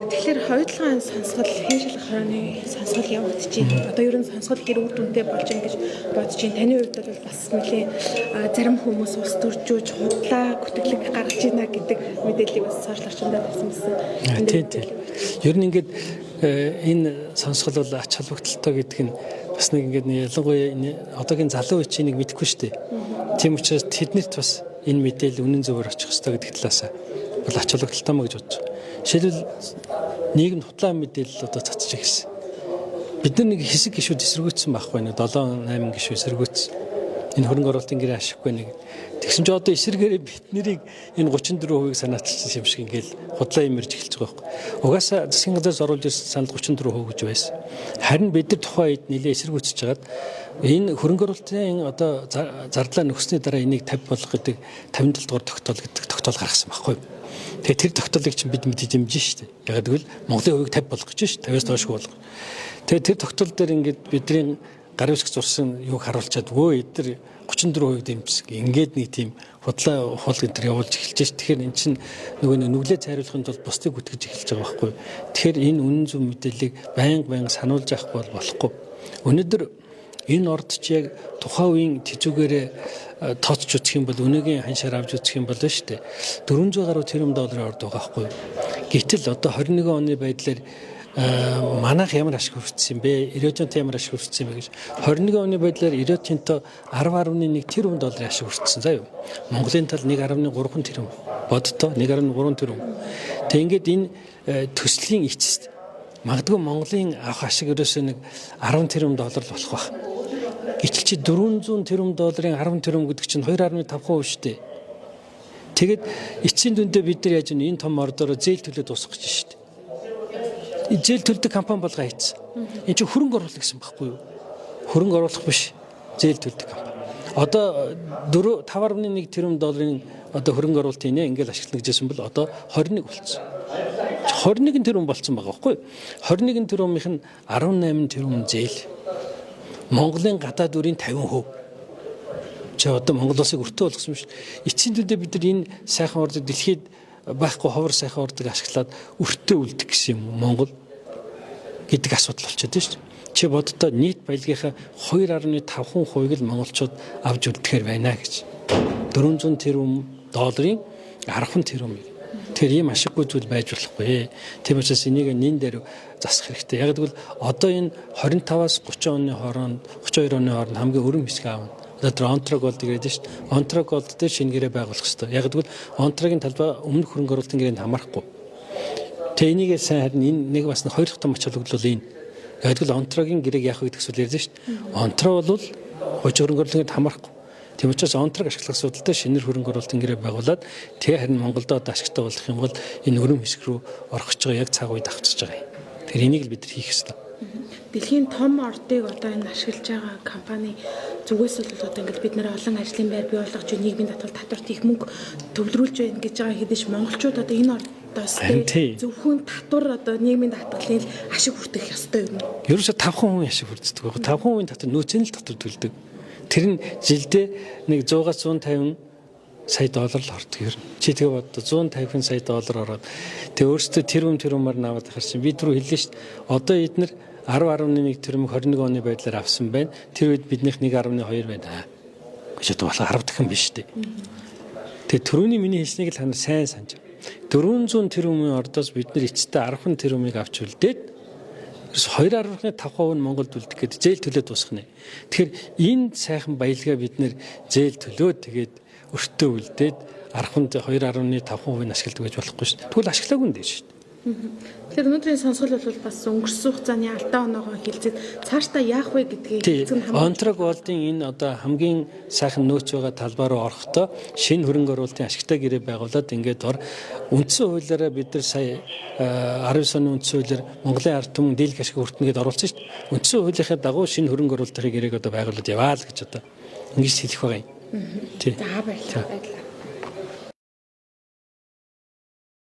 Тэгэхээр хоёулаа сонсгол хэн шалгах хорооны сонсгол явагдчихээн. Одоо ер нь сонсгол гэр үр дүнтэй болж ин гэж бодож байна. Таны хувьд бол бас нэлээ зарим хүмүүс улс төржөөж худлаа гүтгэлэг гаргаж ийна гэдэг мэдээллийг бас сошиал орчиндөө тавьсан. Тийм. Ер нь ингээд энэ сонсгол бол ач холбогдолтой гэдэг нь бас нэг ингээд ялангуяа одоогийн залуу үеийн нэг мэдэхгүй шүү дээ. Тийм учраас тэднэрт бас энэ мэдээлэл үнэн зөвөөр очих хэрэгтэй гэдэг талаас бол ач холбогдолтой маа гэж бодож байна. Жишээлбэл нийгэм худлаа мэдээлэл одоо цацж ирсэн. Бид нар нэг хэсэг гишүүд эсэргүүцсэн байхгүй нэг 7-8 гишүү эсэргүүцсэн. Энэ хөрөнгө оруулалтын гэрээ ашиггүй нэг. Тэгсэн чинь одоо эсэргээрээ бид нарыг энэ 34% санаачилсан юм шиг ингээл худлаа юм ирж эхэлж байгаа байхгүй. Угаасаа засгийн газраас оруулж ирсэн санал 34% гэж байсан. Харин бид нар тухайн үед нэлээ эсэргүүцэж хагаад энэ хөрөнгө оруулалтын одоо зардлаа нөхсөний дараа энийг 50 болгох гэдэг 57 дугаар тогтоол гэдэг тогтоол гаргасан байхгүй. Тэгээ тэр тогтоолыг чинь бид мэдэж дэмжин шүү дээ. Яг гэвэл Монголын хувийг 50 болгох гэж шүү дээ. 50-аас доошгүй болгох. Тэгээ тэр тогтоол дээр ингээд бидний гарын үсэг зурсан юуг харуулчаад өө эдгээр 34% дэмжсэн. Ингээд нэг тийм худлаа хуулгын тэр явуулж эхэлж шүү. Тэгэхээр эн чинь нөгөө нүглээ цайруулахын тулд бусдыг үтгэж эхэлж байгаа байхгүй. Тэгэхээр энэ үнэн зөв мэдээллийг байнга сануулж авахгүй болохгүй. Өнөөдөр энэ орд ч яг тухайн үеийн тэжүүгээрээ тооцож үзэх юм бол өнөөгийн ханшаар авч үзэх юм бол шүү дээ. 400 гаруй тэрбум долларын орд байгаа байхгүй. Гэтэл одоо 21 оны байдлаар манайх ямар ашиг хүртсэн юм бэ? Ирээдүйнтэй ямар ашиг хүртсэн юм бэ гэж 21 оны байдлаар ирээдүйнтэй 10.1 тэрбум долларын ашиг хүртсэн заа юу. Монголын тал 1.3 тэрбум. Боддоо 1.3 тэрбум. Тэг ингээд энэ төслийн эцэст магадгүй Монголын авах ашиг ерөөсөө нэг 10 тэрбум доллар л болох байх. Гэтэл чи 400 тэрбум долларын 10 тэрбум гэдэг чинь 2.5% шүү дээ. Тэгэд эцсийн дүндээ бид нар яаж энэ том ордоор зээл төлөө дуусгах гэж шүү дээ. Зээл төлдөг компани болгоо хийцэн. Энэ чинь хөрөнгө оруулалт гэсэн байхгүй юу? Хөрөнгө оруулах биш. Зээл төлдөг компани. Одоо 5.1 тэрбум долларын одоо хөрөнгө оруулалтын ингээл ашиглана гэжсэн бол одоо 21 болцсон. 21 тэрбум болцсон байгаа байхгүй юу? 21 тэрбумынх нь 18 тэрбум зээл. Монголын гадаад үрийн 50%. Чи одоо Монгол улсыг өртөө болгосон шүү. Эцсийн дүндээ бид нар энэ сайхан ордыг дэлхийд байхгүй ховор сайхан ордыг ашиглаад өртөө үлдэх гэсэн юм Монгол гэдэг асуудал болчиход байна шүү. Чи боддоо нийт баялагийнхаа 2.5%-ыг л монголчууд авч үлдэхээр байна гэж. 400 тэрбум долларын 10 тэрбум. Тэр ийм ашиггүй зүйл байж болохгүй. Тийм учраас энийг нэн дээр засах хэрэгтэй. Яг гэвэл одоо энэ 25-аас 30 оны хооронд 32 оны хооронд хамгийн өргөн хэсэг аавна. Одоо Онтроголд гэдэг шүү дээ. Онтроголд дээр шинэ гэрээ байгуулах хэрэгтэй. Яг гэвэл Онтрогийн талбай өмнөх хөрөнгө оруулалтын гэрээнд хамаарахгүй. Тэгээ энийгээ сайн харин энэ нэг бас хоёр дахь том ач холбогдол энэ. Яг гэвэл Онтрогийн гэрээг яах вэ гэдэг зүйл ярьж шүү дээ. Онтро бол хожим хөрөнгө оруулалтанд хамаарахгүй. Тийм учраас онтрог ашиглах асуудалтай шинээр хөрөнгө оруулалтын гэрээ байгуулад тэгээ харин Монголд одоо ашигтай болох юм бол энэ өрөм хэсэг рүү орох гэж байгаа яг цаг үед авчиж байгаа юм. Тэгэхээр энийг л бид нар хийх ёстой. Дэлхийн том ордыг одоо энэ ашиглаж байгаа компани зүгээс бол одоо ингээд бид нэр олон ажлын байр бий болгож нийгмийн татварт их мөнгө төвлөрүүлж байна гэж байгаа хэдиж монголчууд одоо энэ ордоос зөвхөн татвар одоо нийгмийн татварлын ашиг хүртэх ёстой юм. Ерөөсө 5% ашиг хүртдэг байгаа. 5% татвар нөөцийн л татвар төлдөг. Тэр нь жилдээ нэг 100-аас 150 сая доллар л ордог юм. Чи тэгээ боддоо 150 сая доллар ороод тэгээ өөрөөсөө тэрбумаар наваад ахаар чинь бид рүү хэллээ шүү дээ. Одоо эднэр 10.1 тэрбум 21 оны байдлаар авсан байна. Тэр үед биднийх 1.2 байна. Гэж одоо болох 10 дахин биш дээ. Тэгээ түрүүний миний хэлснийг л ханаа сайн санаж. 400 тэрбумын ордоос бид нар эцэстээ 10 тэрбумыг авч үлдээд 2.5% нь Монголд үлдэх гэдэг зээл төлөө дуусгах нэ. Тэгэхээр энэ сайхан баялгаа бид нэр зээл төлөө тэгээд өртөө үлдээд 2.5% нь ашигладаг гэж болохгүй шүү дээ. Тэгвэл ашиглаагүй юм дээ шүү дээ. Тэгэхээр өнөөдрийн сонсгол бол бас өнгөрсөн хугацааны алдаа оноогоо хэлцээд цаашдаа яах вэ гэдгийг хэлцэн хамаагүй. Онтроголдын энэ одоо хамгийн сайхан нөөц байгаа талбай руу орохдоо шинэ хөрөнгө оруулалтын ашигтай гэрээ байгуулад ингээд үндсэн хуулиараа бид нар сая 19 оны үндсэн хуулиар Монголын ард түмэн дийлэх ашиг хүртэнэ гэдээ оруулсан шүү дээ. Үндсэн хуулийнхаа дагуу шинэ хөрөнгө оруулалтын гэрээг одоо байгуулад яваа л гэж одоо ингэж хэлэх байгаа юм. За баярлалаа.